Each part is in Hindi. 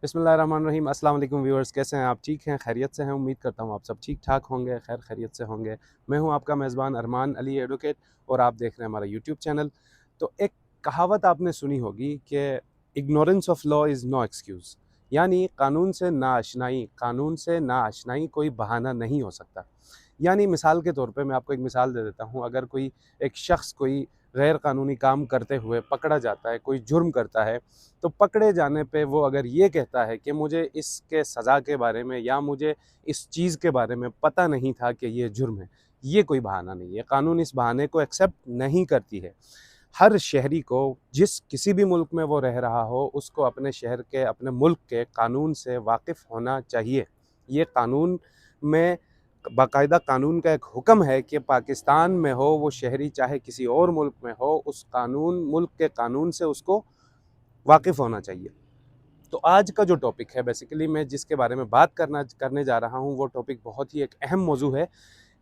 बिस्मिल्लाहिर्रहमानिर्रहीम। अस्सलाम वालेकुम व्यूअर्स, कैसे हैं आप? ठीक हैं, खैरियत से हैं? उम्मीद करता हूँ आप सब ठीक ठाक होंगे, खैर खैरियत से होंगे। मैं हूँ आपका मेज़बान अरमान अली एडवोकेट और आप देख रहे हैं हमारा यूट्यूब चैनल। तो एक कहावत आपने सुनी होगी कि ignorance of law is no excuse, यानी कानून से नाआशनाई कोई बहाना नहीं हो सकता। यानी मिसाल के तौर पे मैं आपको एक मिसाल दे देता हूँ। अगर कोई एक शख्स कोई गैर कानूनी काम करते हुए पकड़ा जाता है, कोई जुर्म करता है, तो पकड़े जाने पे वो अगर ये कहता है कि मुझे इसके सज़ा के बारे में या मुझे इस चीज़ के बारे में पता नहीं था कि ये जुर्म है, ये कोई बहाना नहीं है। कानून इस बहाने को एक्सेप्ट नहीं करती है। हर शहरी को, जिस किसी भी मुल्क में वो रह रहा हो, उसको अपने शहर के, अपने मुल्क के कानून से वाकिफ़ होना चाहिए। ये कानून में बाकायदा कानून का एक हुक्म है कि पाकिस्तान में हो वो शहरी, चाहे किसी और मुल्क में हो, उस मुल्क के कानून से उसको वाकिफ़ होना चाहिए। तो आज का जो टॉपिक है, बेसिकली मैं जिसके बारे में बात करने जा रहा हूँ, वो टॉपिक बहुत ही एक अहम मौजू है।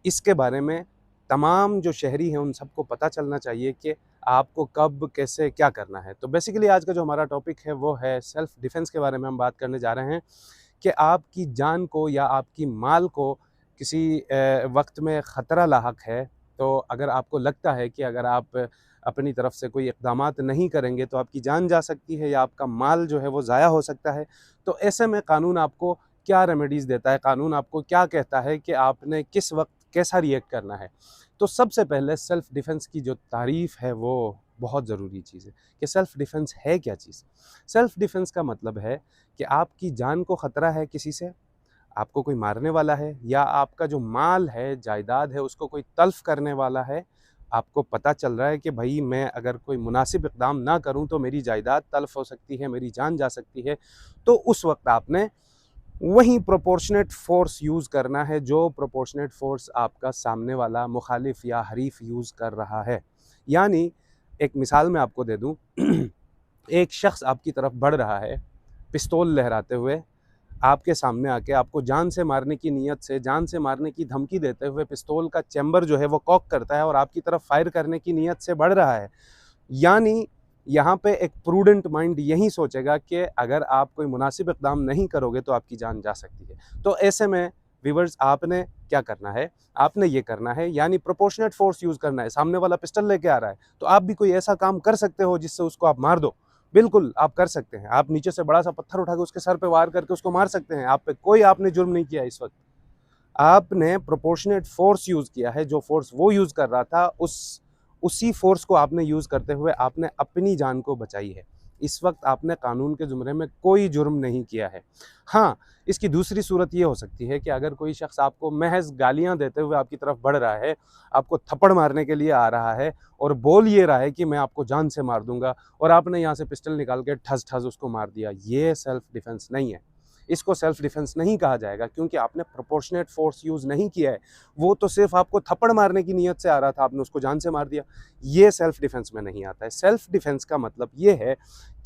इसके बारे में तमाम जो शहरी हैं उन सबको पता चलना चाहिए कि आपको कब, कैसे, क्या करना है। तो बेसिकली आज का जो हमारा टॉपिक है वो है सेल्फ डिफेंस के बारे में हम बात करने जा रहे हैं कि आपकी जान को या आपकी माल को किसी वक्त में ख़तरा लाहक है, तो अगर आपको लगता है कि अगर आप अपनी तरफ से कोई इक़दामात नहीं करेंगे तो आपकी जान जा सकती है या आपका माल जो है वो ज़ाया हो सकता है। तो ऐसे में कानून आपको क्या रेमेडीज़ देता है, कानून आपको क्या कहता है कि आपने किस वक्त कैसा रिएक्ट करना है। तो सबसे पहले सेल्फ़ डिफेंस की जो तारीफ़ है वो बहुत ज़रूरी चीज़ है कि सेल्फ़ डिफेंस है क्या चीज़। सेल्फ़ डिफेंस का मतलब है कि आपकी जान को ख़तरा है किसी से, आपको कोई मारने वाला है, या आपका जो माल है, जायदाद है, उसको कोई तल्फ़ करने वाला है। आपको पता चल रहा है कि भई मैं अगर कोई मुनासिब इक़दाम ना करूँ तो मेरी जायदाद तल्फ़ हो सकती है, मेरी जान जा सकती है। तो उस वक़्त आपने वही प्रोपोर्शनेट फ़ोर्स यूज़ करना है जो प्रोपोर्शनेट फ़ोर्स आपका सामने वाला मुख़ालिफ़ या हरीफ़ यूज़ कर रहा है। यानी एक मिसाल मैं आपको दे दूँ एक शख़्स आपकी तरफ बढ़ रहा है, पिस्तौल लहराते हुए, आपके सामने आके आपको जान से मारने की नीयत से, जान से मारने की धमकी देते हुए पिस्तौल का चैम्बर जो है वो कॉक करता है और आपकी तरफ फायर करने की नीयत से बढ़ रहा है। यानी यहाँ पे एक प्रूडेंट माइंड यही सोचेगा कि अगर आप कोई मुनासिब इक़दाम नहीं करोगे तो आपकी जान जा सकती है। तो ऐसे में व्यूअर्स, आपने क्या करना है? आपने ये करना है, यानी प्रोपोर्शनेट फ़ोर्स यूज़ करना है। सामने वाला पिस्टल लेके आ रहा है, तो आप भी कोई ऐसा काम कर सकते हो जिससे उसको आप मार दो। बिल्कुल, आप कर सकते हैं। आप नीचे से बड़ा-सा पत्थर उठा के उसके सर पे वार करके उसको मार सकते हैं। आप पे कोई आपने जुर्म नहीं किया इस वक़्त। आपने प्रोपोर्शनेट फ़ोर्स यूज़ किया है, जो फ़ोर्स वो यूज़ कर रहा था, उसी फ़ोर्स को आपने यूज़ करते हुए आपने अपनी जान को बचाई है। इस वक़्त आपने कानून के ज़ुमरे में कोई जुर्म नहीं किया है। हाँ, इसकी दूसरी सूरत ये हो सकती है कि अगर कोई शख़्स आपको महज़ गालियाँ देते हुए आपकी तरफ बढ़ रहा है, आपको थप्पड़ मारने के लिए आ रहा है और बोल ये रहा है कि मैं आपको जान से मार दूँगा, और आपने यहाँ से पिस्टल निकाल के ठस-ठस उसको मार दिया, ये सेल्फ़ डिफेंस नहीं है। इसको सेल्फ डिफेंस नहीं कहा जाएगा, क्योंकि आपने प्रोपोर्शनेट फोर्स यूज़ नहीं किया है। वो तो सिर्फ आपको थप्पड़ मारने की नीयत से आ रहा था, आपने उसको जान से मार दिया। ये सेल्फ डिफेंस में नहीं आता है। सेल्फ डिफेंस का मतलब ये है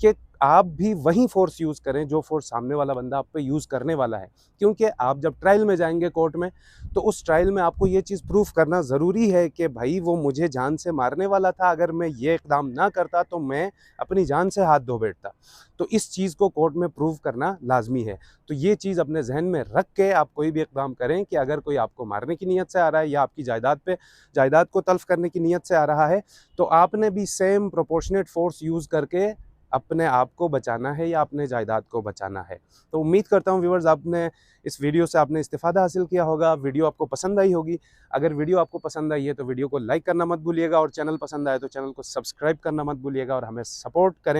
कि आप भी वही फोर्स यूज़ करें जो फोर्स सामने वाला बंदा आप पे यूज़ करने वाला है। क्योंकि आप जब ट्रायल में जाएंगे कोर्ट में, तो उस ट्रायल में आपको ये चीज़ प्रूफ करना ज़रूरी है कि भाई वो मुझे जान से मारने वाला था, अगर मैं ये इकदाम ना करता तो मैं अपनी जान से हाथ धो बैठता। तो इस चीज़ को कोर्ट में प्रूव करना लाजमी है। तो ये चीज़ अपने जहन में रख के आप कोई भी इक़दाम करें कि अगर कोई आपको मारने की नीयत से आ रहा है या आपकी जायदाद को तल्फ़ करने की नीयत से आ रहा है, तो आपने भी सेम प्रोपोर्शनेट फ़ोर्स यूज़ करके अपने आप को बचाना है या अपने जायदाद को बचाना है। तो उम्मीद करता हूँ व्यूअर्स, आपने इस वीडियो से आपने इस्तिफ़ादा हासिल किया होगा, वीडियो आपको पसंद आई होगी। अगर वीडियो आपको पसंद आई है तो वीडियो को लाइक करना मत भूलिएगा, और चैनल पसंद आए तो चैनल को सब्सक्राइब करना मत भूलिएगा और हमें सपोर्ट करें।